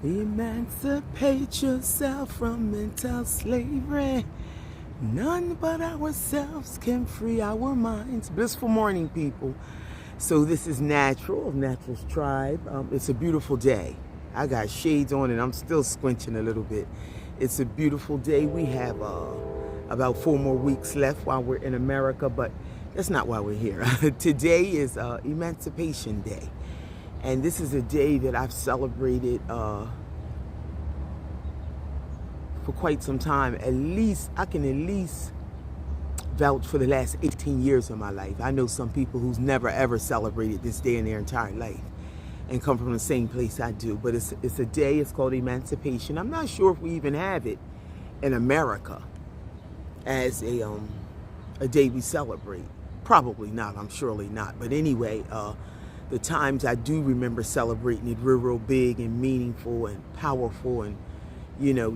Emancipate yourself from mental slavery. None but ourselves can free our minds. Blissful morning, people. So this is Natural of Natural's Tribe. It's a beautiful day. I got shades on and I'm still squinching a little bit. It's a beautiful day. We have about 4 more weeks left while we're in America, but that's not why we're here. Today is Emancipation Day. And this is a day that I've celebrated for quite some time. I can at least vouch for the last 18 years of my life. I know some people who's never ever celebrated this day in their entire life and come from the same place I do. But it's a day, it's called Emancipation. I'm not sure if we even have it in America as a day we celebrate. Probably not, I'm surely not. But anyway, the times I do remember celebrating it real big and meaningful and powerful and,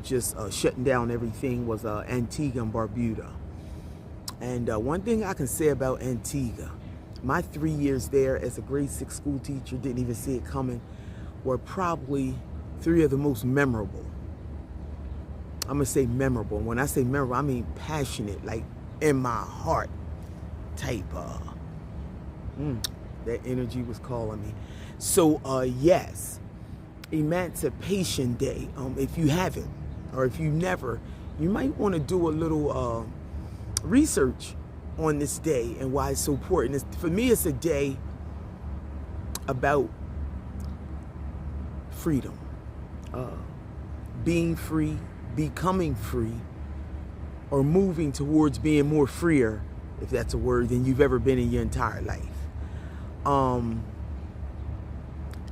just shutting down everything was Antigua and Barbuda. And one thing I can say about Antigua, my 3 years there as a grade 6 school teacher, didn't even see it coming, were probably 3 of the most memorable. I'm going to say memorable. When I say memorable, I mean passionate, like in my heart type. That energy was calling me. So, yes, Emancipation Day. If you haven't, or if you never, you might want to do a little research on this day and why it's so important. For me, it's a day about freedom, being free, becoming free, or moving towards being more freer, if that's a word, than you've ever been in your entire life.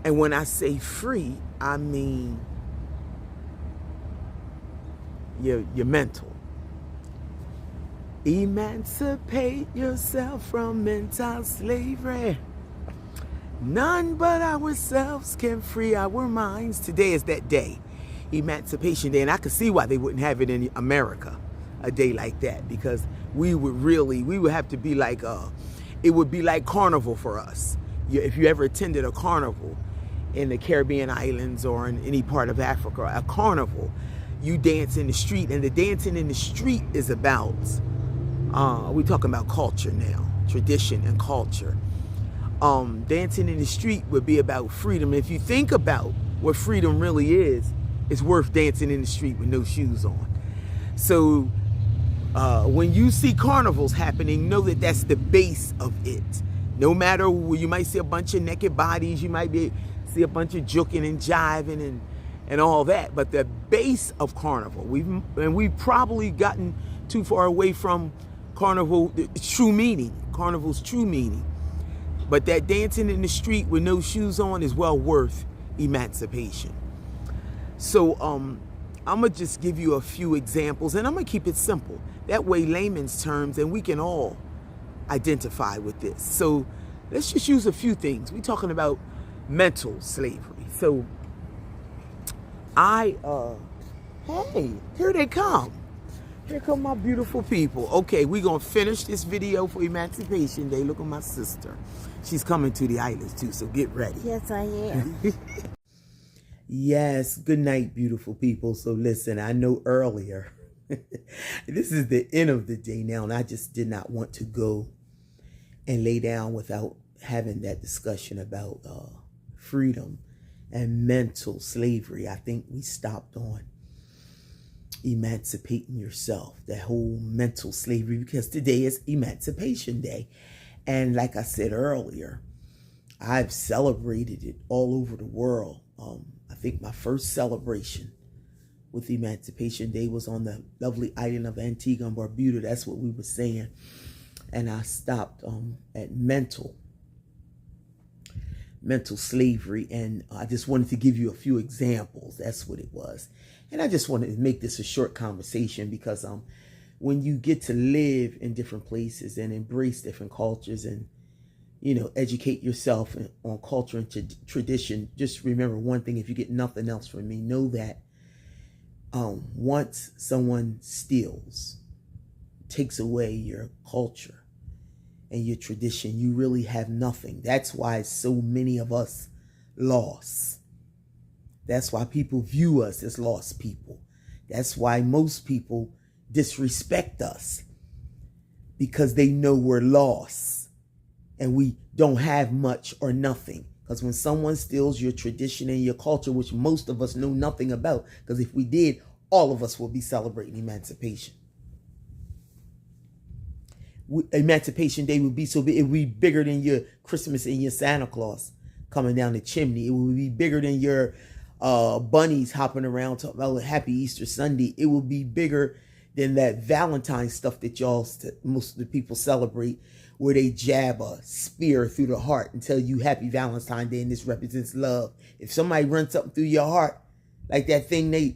And when I say free, I mean your mental. Emancipate yourself from mental slavery. None but ourselves can free our minds. Today is that day, Emancipation Day. And I could see why they wouldn't have it in America, a day like that, because we would have to be like, it would be like carnival for us. If you ever attended a carnival in the Caribbean islands or in any part of Africa, a carnival, you dance in the street, and the dancing in the street is about, we're talking about culture now, tradition and culture. Dancing in the street would be about freedom. If you think about what freedom really is, it's worth dancing in the street with no shoes on. So when you see carnivals happening, know that that's the base of it. No matter, you might see a bunch of naked bodies, you might see a bunch of juking and jiving and all that, but the base of carnival, we've probably gotten too far away from carnival's true meaning. But that dancing in the street with no shoes on is well worth emancipation. So I'm gonna just give you a few examples, and I'm gonna keep it simple. That way, layman's terms, and we can all identify with this. So let's just use a few things. We're talking about mental slavery. So hey, here they come. Here come my beautiful people. Okay, we're going to finish this video for Emancipation Day. Look at my sister. She's coming to the islands too, so get ready. Yes, I am. Yes, good night, beautiful people. So listen, I know earlier, this is the end of the day now, and I just did not want to go and lay down without having that discussion about freedom and mental slavery. I think we stopped on emancipating yourself, that whole mental slavery, because today is Emancipation Day. And like I said earlier, I've celebrated it all over the world. I think my first celebration with Emancipation Day was on the lovely island of Antigua and Barbuda. That's what we were saying. And I stopped at mental slavery, and I just wanted to give you a few examples. That's what it was. And I just wanted to make this a short conversation, because when you get to live in different places and embrace different cultures and, educate yourself on culture and tradition, just remember one thing: if you get nothing else from me, know that once someone steals, takes away your culture and your tradition, you really have nothing. That's why so many of us lost. That's why people view us as lost people. That's why most people disrespect us, because they know we're lost and we don't have much or nothing. Because when someone steals your tradition and your culture, which most of us know nothing about, because if we did, all of us will be celebrating emancipation. Emancipation Day would be so big, it would be bigger than your Christmas and your Santa Claus coming down the chimney. It would be bigger than your bunnies hopping around talking about Happy Easter Sunday. It would be bigger than that Valentine's stuff that most of the people celebrate, where they jab a spear through the heart and tell you Happy Valentine's Day and this represents love. If somebody runs something through your heart, like that thing,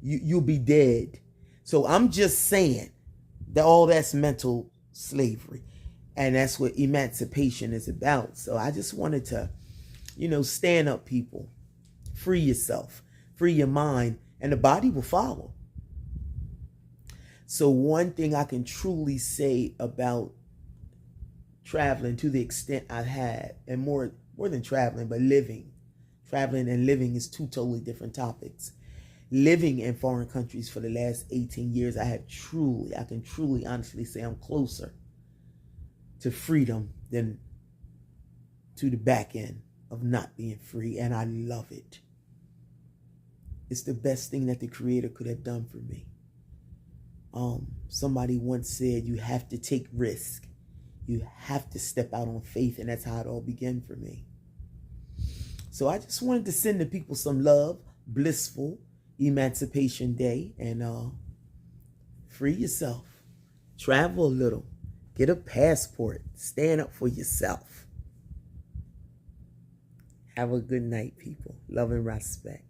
you'll be dead. So I'm just saying that all that's mental slavery, and that's what emancipation is about. So I just wanted to, stand up, people. Free yourself, free your mind, and the body will follow. So one thing I can truly say about traveling, to the extent I've had, and more than traveling, but living. Traveling and living is two totally different topics. Living in foreign countries for the last 18 years, I can truly honestly say I'm closer to freedom than to the back end of not being free, and I love it. It's the best thing that the Creator could have done for me. Somebody once said, you have to take risk. You have to step out on faith, and that's how it all began for me. So I just wanted to send the people some love. Blissful Emancipation Day, and free yourself. Travel a little. Get a passport. Stand up for yourself. Have a good night, people. Love and respect.